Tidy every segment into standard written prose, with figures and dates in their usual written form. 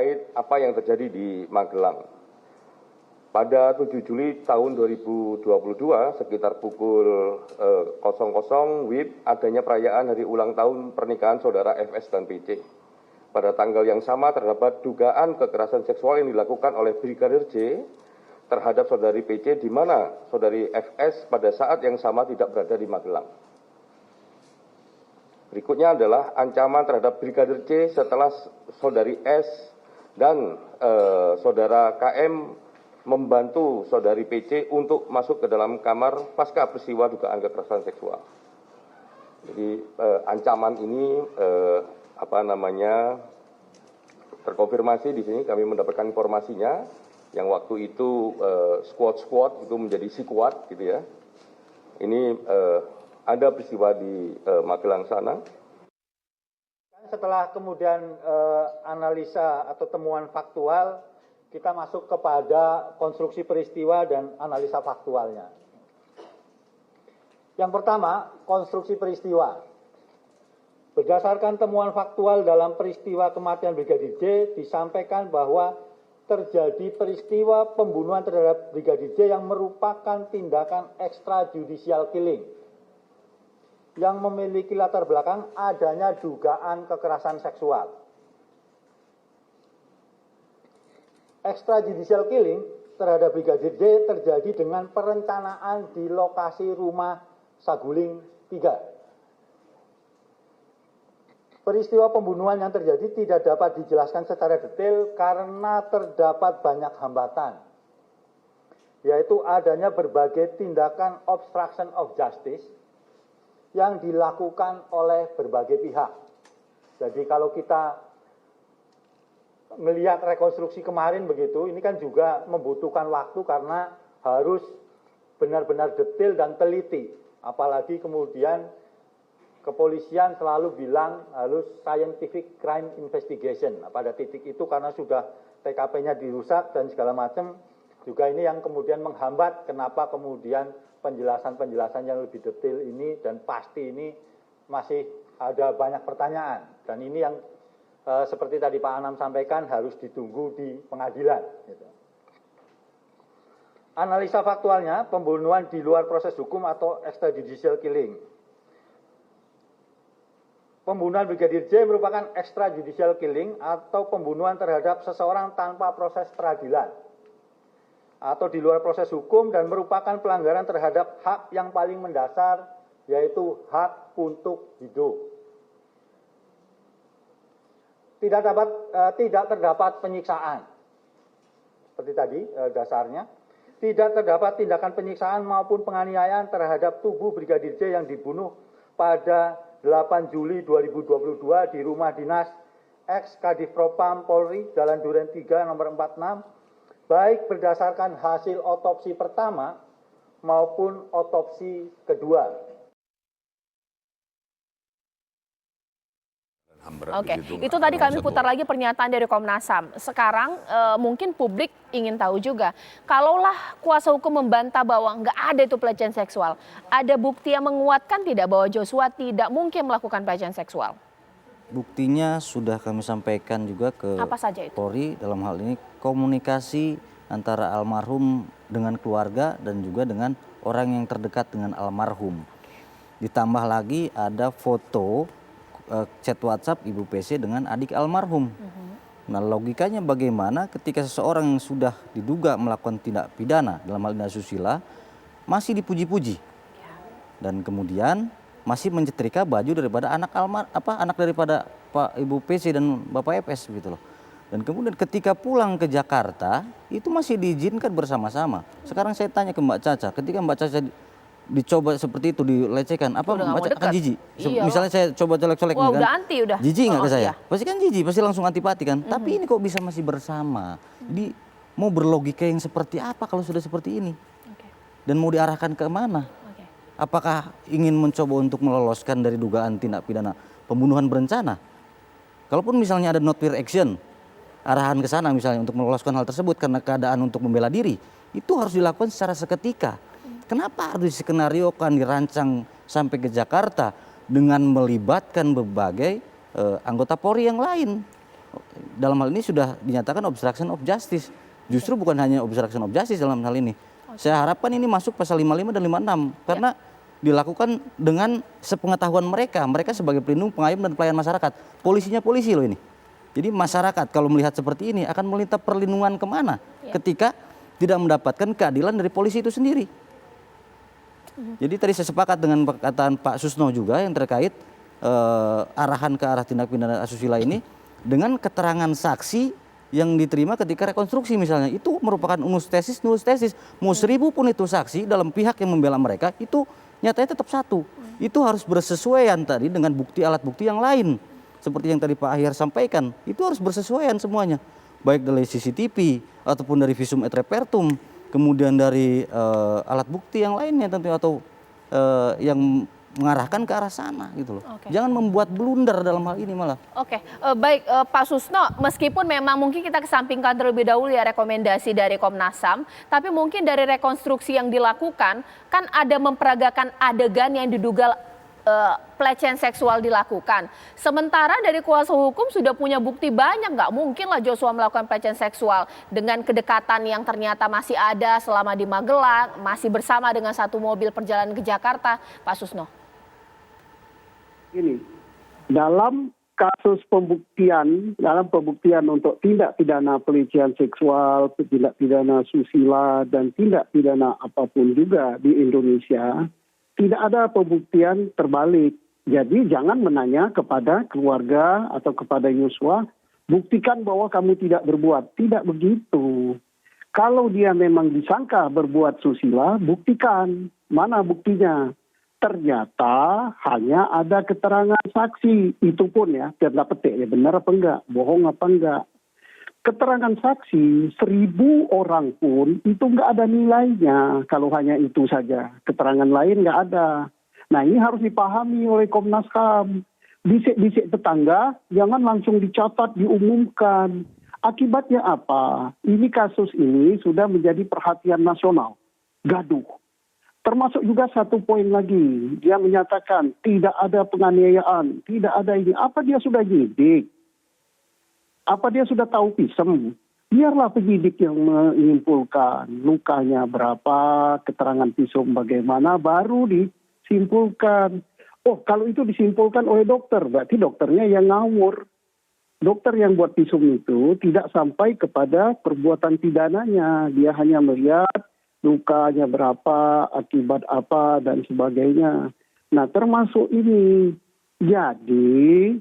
terkait apa yang terjadi di Magelang. Pada 7 Juli tahun 2022 sekitar pukul 00 WIB adanya perayaan hari ulang tahun pernikahan saudara FS dan PC. Pada tanggal yang sama terdapat dugaan kekerasan seksual yang dilakukan oleh Brigadir J terhadap saudari PC di mana saudari FS pada saat yang sama tidak berada di Magelang. Berikutnya adalah ancaman terhadap Brigadir C setelah saudari S dan saudara KM membantu saudari PC untuk masuk ke dalam kamar pasca peristiwa dugaan kekerasan seksual. Jadi ancaman ini terkonfirmasi di sini kami mendapatkan informasinya yang waktu itu squad itu menjadi squad gitu ya. Ini ada peristiwa di Magelang sana. Setelah kemudian analisa atau temuan faktual, kita masuk kepada konstruksi peristiwa dan analisa faktualnya. Yang pertama, konstruksi peristiwa. Berdasarkan temuan faktual dalam peristiwa kematian Brigadir J, disampaikan bahwa terjadi peristiwa pembunuhan terhadap Brigadir J yang merupakan tindakan extrajudicial killing yang memiliki latar belakang adanya dugaan kekerasan seksual. Extrajudicial killing terhadap Brigadir J terjadi dengan perencanaan di lokasi rumah Saguling 3. Peristiwa pembunuhan yang terjadi tidak dapat dijelaskan secara detail karena terdapat banyak hambatan, yaitu adanya berbagai tindakan obstruction of justice yang dilakukan oleh berbagai pihak. Jadi kalau kita melihat rekonstruksi kemarin begitu, ini kan juga membutuhkan waktu karena harus benar-benar detail dan teliti. Apalagi kemudian kepolisian selalu bilang harus scientific crime investigation. Nah, pada titik itu karena sudah TKP-nya dirusak dan segala macam, juga ini yang kemudian menghambat kenapa kemudian penjelasan-penjelasan yang lebih detail ini dan pasti ini masih ada banyak pertanyaan. Dan ini yang seperti tadi Pak Anam sampaikan harus ditunggu di pengadilan. Analisa faktualnya, pembunuhan di luar proses hukum atau extrajudicial killing. Pembunuhan Brigadir J merupakan extrajudicial killing atau pembunuhan terhadap seseorang tanpa proses peradilan atau di luar proses hukum dan merupakan pelanggaran terhadap hak yang paling mendasar, yaitu hak untuk hidup. Tidak terdapat penyiksaan. Seperti tadi dasarnya, tidak terdapat tindakan penyiksaan maupun penganiayaan terhadap tubuh Brigadir J yang dibunuh pada 8 Juli 2022 di rumah dinas ex Kadifropam Polri, Jalan Duren 3 nomor 46, baik berdasarkan hasil otopsi pertama maupun otopsi kedua. Oke, itu tadi kami putar lagi pernyataan dari Komnas HAM. Sekarang mungkin publik ingin tahu juga, kalaulah kuasa hukum membantah bahwa nggak ada itu pelecehan seksual, ada bukti yang menguatkan tidak bahwa Joshua tidak mungkin melakukan pelecehan seksual? Buktinya sudah kami sampaikan juga ke Polri, dalam hal ini komunikasi antara almarhum dengan keluarga dan juga dengan orang yang terdekat dengan almarhum. Ditambah lagi ada foto chat WhatsApp Ibu PC dengan adik almarhum. Nah, logikanya bagaimana ketika seseorang yang sudah diduga melakukan tindak pidana dalam hal ini asusila masih dipuji-puji dan kemudian masih menyetrika baju daripada anak daripada Pak Ibu PC dan Bapak FS gitu loh. Dan kemudian ketika pulang ke Jakarta itu masih diizinkan bersama-sama. Sekarang saya tanya ke Mbak Caca, ketika Mbak Caca dicoba seperti itu dilecehkan, apa Mbak Caca akan jijik? Iya. Misalnya saya coba colek-colek nih kan, udah anti udah. Jijik nggak ke saya? Iya. Pasti kan jijik, pasti langsung antipati kan. Tapi ini kok bisa masih bersama? Jadi mau berlogika yang seperti apa kalau sudah seperti ini? Dan mau diarahkan ke mana? Apakah ingin mencoba untuk meloloskan dari dugaan tindak pidana pembunuhan berencana? Kalaupun misalnya ada not fair action, arahan ke sana misalnya untuk meloloskan hal tersebut karena keadaan untuk membela diri, itu harus dilakukan secara seketika. Kenapa harus diskenariokan, dirancang sampai ke Jakarta dengan melibatkan berbagai anggota Polri yang lain? dalam hal ini sudah dinyatakan obstruction of justice. Justru bukan hanya obstruction of justice dalam hal ini. Saya harapkan ini masuk pasal 55 dan 56 karena dilakukan dengan sepengetahuan mereka sebagai pelindung, pengayom dan pelayan masyarakat. Polisinya polisi loh ini. Jadi masyarakat kalau melihat seperti ini akan melihat perlindungan kemana ketika tidak mendapatkan keadilan dari polisi itu sendiri. Jadi tadi saya sepakat dengan perkataan Pak Susno juga yang terkait arahan ke arah tindak pidana asusila ini dengan keterangan saksi yang diterima ketika rekonstruksi misalnya, itu merupakan nulus tesis. Mau 1000 pun itu saksi dalam pihak yang membela mereka, itu nyatanya tetap satu. Itu harus bersesuaian tadi dengan bukti, alat bukti yang lain. Seperti yang tadi Pak Ahyar sampaikan, itu harus bersesuaian semuanya. Baik dari CCTV, ataupun dari visum et repertum, kemudian dari alat bukti yang lainnya tentu, atau yang mengarahkan ke arah sana gitu loh. Jangan membuat blunder dalam hal ini malah. Baik Pak Susno, meskipun memang mungkin kita kesampingkan terlebih dahulu ya rekomendasi dari Komnas HAM, tapi mungkin dari rekonstruksi yang dilakukan kan ada memperagakan adegan yang diduga pelecehan seksual dilakukan. Sementara dari kuasa hukum sudah punya bukti banyak, nggak mungkin lah Joshua melakukan pelecehan seksual dengan kedekatan yang ternyata masih ada selama di Magelang, masih bersama dengan satu mobil perjalanan ke Jakarta, Pak Susno. Ini dalam kasus pembuktian, untuk tindak pidana pelecehan seksual, tindak pidana susila dan tindak pidana apapun juga di Indonesia, tidak ada pembuktian terbalik. Jadi jangan menanya kepada keluarga atau kepada Yosua, buktikan bahwa kamu tidak berbuat. Tidak begitu. Kalau dia memang disangka berbuat susila, buktikan. Mana buktinya? Ternyata hanya ada keterangan saksi. Itu pun ya, tidak petik ya, benar apa enggak, bohong apa enggak. Keterangan saksi 1000 orang pun itu enggak ada nilainya kalau hanya itu saja. Keterangan lain enggak ada. Nah ini harus dipahami oleh Komnas HAM. Bisik-bisik tetangga jangan langsung dicatat, diumumkan. Akibatnya apa? Ini kasus ini sudah menjadi perhatian nasional. Gaduh. Termasuk juga satu poin lagi, dia menyatakan tidak ada penganiayaan, tidak ada ini. Apa dia sudah nyidik? Apa dia sudah tahu pisem? Biarlah penyidik yang menyimpulkan lukanya berapa, keterangan visum bagaimana, baru disimpulkan. Oh, kalau itu disimpulkan oleh dokter, berarti dokternya yang ngawur. Dokter yang buat visum itu tidak sampai kepada perbuatan pidananya. Dia hanya melihat lukanya berapa, akibat apa, dan sebagainya. Nah, termasuk ini. Jadi,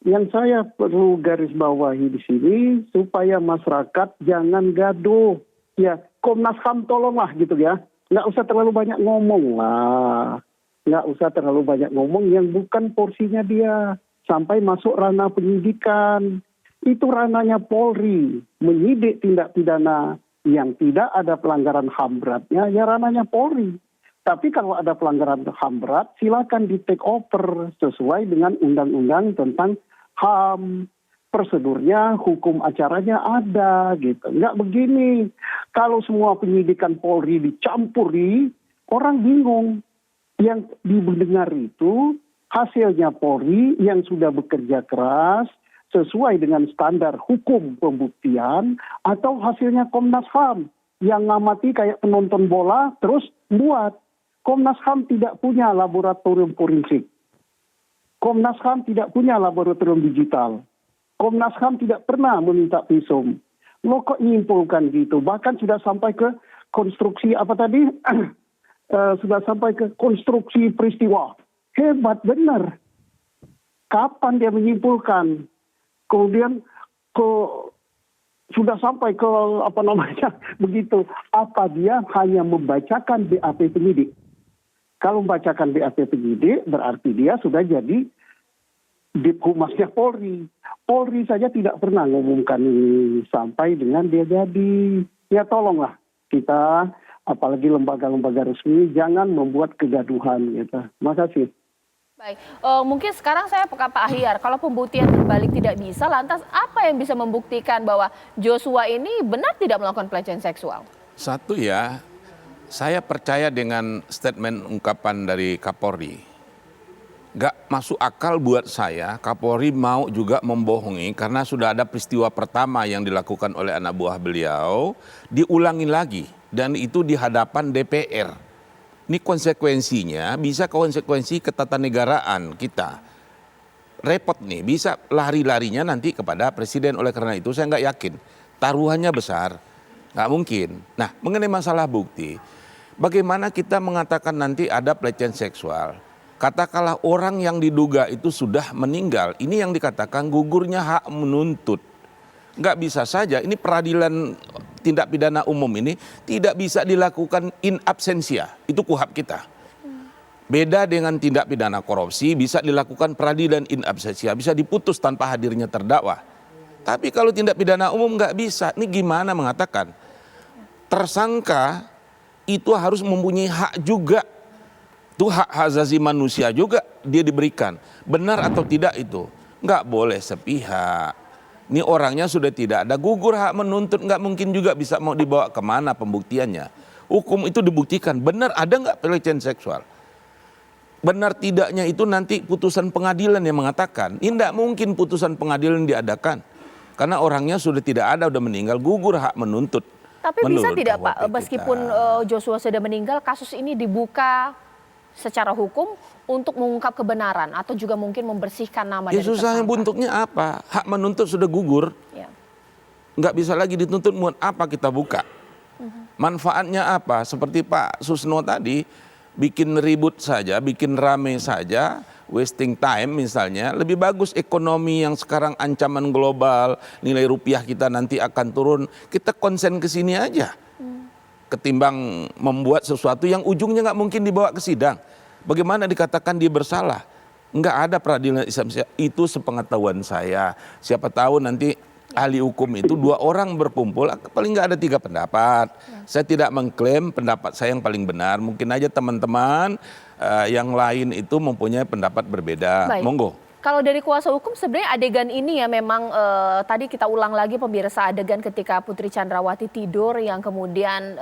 yang saya perlu garis bawahi di sini, supaya masyarakat jangan gaduh. Ya, Komnas HAM tolonglah gitu ya. Nggak usah terlalu banyak ngomong lah. Nggak usah terlalu banyak ngomong yang bukan porsinya dia. Sampai masuk ranah penyidikan. Itu ranahnya Polri. Menyidik tindak pidana yang tidak ada pelanggaran HAM beratnya, ya ranahnya Polri. Tapi kalau ada pelanggaran HAM berat, silakan di take over sesuai dengan undang-undang tentang HAM. Prosedurnya, hukum acaranya ada gitu. Enggak begini. Kalau semua penyidikan Polri dicampuri, orang bingung. Yang didengar itu hasilnya Polri yang sudah bekerja keras, sesuai dengan standar hukum pembuktian, atau hasilnya Komnas HAM yang ngamati kayak penonton bola terus buat. Komnas HAM tidak punya laboratorium forensik. Komnas HAM tidak punya laboratorium digital. Komnas HAM tidak pernah meminta visum. Lo kok nyimpulkan gitu? Bahkan sudah sampai ke konstruksi apa tadi? Sudah sampai ke konstruksi peristiwa. Hebat benar. Kapan dia menyimpulkan? Kemudian sudah sampai ke apa namanya begitu. Apa dia hanya membacakan BAP penyidik? Kalau membacakan BAP penyidik berarti dia sudah jadi Humasnya Polri. Polri saja tidak pernah ngumumkan ini sampai dengan dia jadi. Ya tolonglah kita, apalagi lembaga-lembaga resmi, jangan membuat kegaduhan gitu. Terima kasih. Baik, mungkin sekarang saya ke Pak Ahyar, kalau pembuktian terbalik tidak bisa, lantas apa yang bisa membuktikan bahwa Joshua ini benar tidak melakukan pelecehan seksual? Satu ya, saya percaya dengan statement ungkapan dari Kapolri. Gak masuk akal buat saya Kapolri mau juga membohongi karena sudah ada peristiwa pertama yang dilakukan oleh anak buah beliau diulangi lagi dan itu di hadapan DPR. Ini konsekuensinya bisa konsekuensi ketatanegaraan kita. Repot nih, bisa lari-larinya nanti kepada presiden. Oleh karena itu saya nggak yakin taruhannya besar, nggak mungkin. Nah, mengenai masalah bukti, bagaimana kita mengatakan nanti ada pelecehan seksual? Katakanlah orang yang diduga itu sudah meninggal, ini yang dikatakan gugurnya hak menuntut. Nggak bisa saja, ini peradilan tindak pidana umum ini tidak bisa dilakukan in absentia, itu KUHP kita. Beda dengan tindak pidana korupsi, bisa dilakukan peradilan in absentia, bisa diputus tanpa hadirnya terdakwa. Tapi kalau tindak pidana umum nggak bisa, ini gimana mengatakan? Tersangka itu harus mempunyai hak juga. Itu hak asasi manusia juga dia diberikan. Benar atau tidak itu? Nggak boleh sepihak. Ini orangnya sudah tidak ada gugur hak menuntut, nggak mungkin juga bisa mau dibawa kemana pembuktiannya. Hukum itu dibuktikan, benar ada nggak pelecehan seksual? Benar tidaknya itu nanti putusan pengadilan yang mengatakan. Ini nggak mungkin putusan pengadilan diadakan. Karena orangnya sudah tidak ada, sudah meninggal, gugur hak menuntut. Tapi bisa tidak Pak, meskipun Joshua sudah meninggal, kasus ini dibuka secara hukum untuk mengungkap kebenaran atau juga mungkin membersihkan nama dari tersangka. Susahnya bentuknya apa? Hak menuntut sudah gugur. Ya. Nggak bisa lagi dituntut, buat apa kita buka? Manfaatnya apa? Seperti Pak Susno tadi, bikin ribut saja, bikin rame saja, wasting time misalnya. Lebih bagus ekonomi yang sekarang ancaman global, nilai rupiah kita nanti akan turun, kita konsen ke sini aja. Ketimbang membuat sesuatu yang ujungnya nggak mungkin dibawa ke sidang. Bagaimana dikatakan dia bersalah? Nggak ada peradilan Islam. Itu sepengetahuan saya. Siapa tahu nanti ahli hukum itu 2 orang berkumpul, paling nggak ada 3 pendapat. Saya tidak mengklaim pendapat saya yang paling benar. Mungkin aja teman-teman yang lain itu mempunyai pendapat berbeda. Baik. Monggo. Kalau dari kuasa hukum sebenarnya adegan ini ya memang tadi kita ulang lagi pemirsa, adegan ketika Putri Chandrawati tidur yang kemudian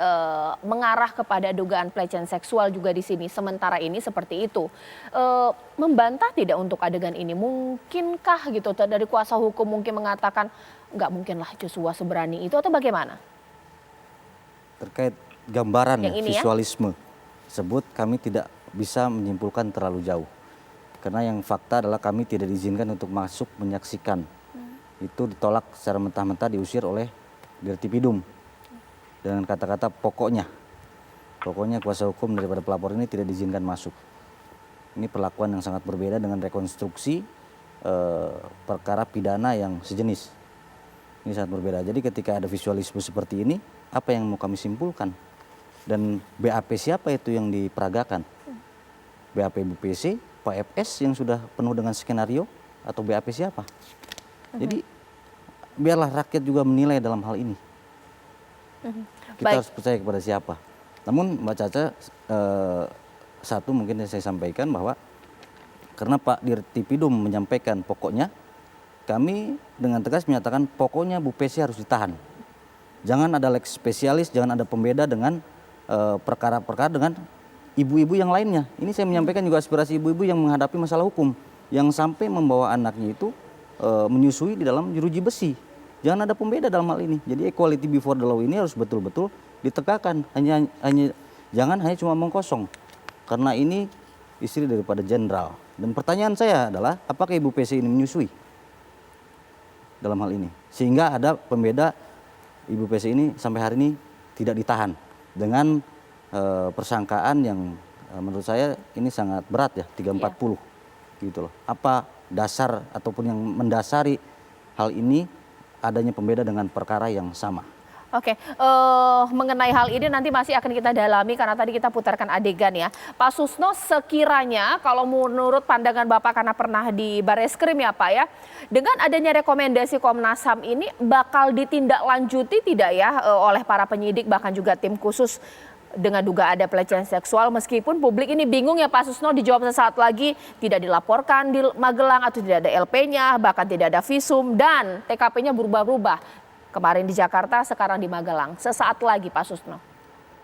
mengarah kepada dugaan pelecehan seksual juga di sini. Sementara ini seperti itu. Membantah tidak untuk adegan ini? Mungkinkah gitu dari kuasa hukum mungkin mengatakan nggak mungkin lah Joshua seberani itu atau bagaimana? Terkait gambaran yang ini visualisme tersebut kami tidak bisa menyimpulkan terlalu jauh. Karena yang fakta adalah kami tidak diizinkan untuk masuk menyaksikan. Itu ditolak secara mentah-mentah, diusir oleh Dirtipidum. Dengan kata-kata pokoknya kuasa hukum daripada pelapor ini tidak diizinkan masuk. Ini perlakuan yang sangat berbeda dengan rekonstruksi perkara pidana yang sejenis. Ini sangat berbeda. Jadi ketika ada visualisme seperti ini, apa yang mau kami simpulkan? Dan BAP siapa itu yang diperagakan? BAP Bu PC, Pak FS yang sudah penuh dengan skenario, atau BAP siapa? Jadi biarlah rakyat juga menilai dalam hal ini. Kita harus percaya kepada siapa. Namun Mbak Caca, satu mungkin yang saya sampaikan bahwa karena Pak Dirtipidum menyampaikan pokoknya, kami dengan tegas menyatakan pokoknya Bu PC harus ditahan. Jangan ada lex spesialis, jangan ada pembeda dengan perkara-perkara dengan ibu-ibu yang lainnya. Ini saya menyampaikan juga aspirasi ibu-ibu yang menghadapi masalah hukum, yang sampai membawa anaknya itu menyusui di dalam jeruji besi. Jangan ada pembeda dalam hal ini. Jadi equality before the law ini harus betul-betul ditegakkan. Jangan hanya cuma omong kosong. Karena ini istri daripada jenderal. Dan pertanyaan saya adalah, apakah Ibu PC ini menyusui dalam hal ini? Sehingga ada pembeda Ibu PC ini sampai hari ini tidak ditahan dengan persangkaan yang menurut saya ini sangat berat ya, 340 gitu loh. Apa dasar ataupun yang mendasari hal ini adanya pembeda dengan perkara yang sama? Oke, mengenai hal ini nanti masih akan kita dalami karena tadi kita putarkan adegan ya. Pak Susno, sekiranya kalau menurut pandangan Bapak karena pernah di Bareskrim ya Pak ya, dengan adanya rekomendasi Komnas HAM ini bakal ditindaklanjuti tidak ya oleh para penyidik bahkan juga tim khusus dengan duga ada pelecehan seksual, meskipun publik ini bingung ya Pak Susno, dijawab sesaat lagi tidak dilaporkan di Magelang atau tidak ada LP-nya, bahkan tidak ada visum dan TKP-nya berubah-ubah. Kemarin di Jakarta, sekarang di Magelang. Sesaat lagi Pak Susno.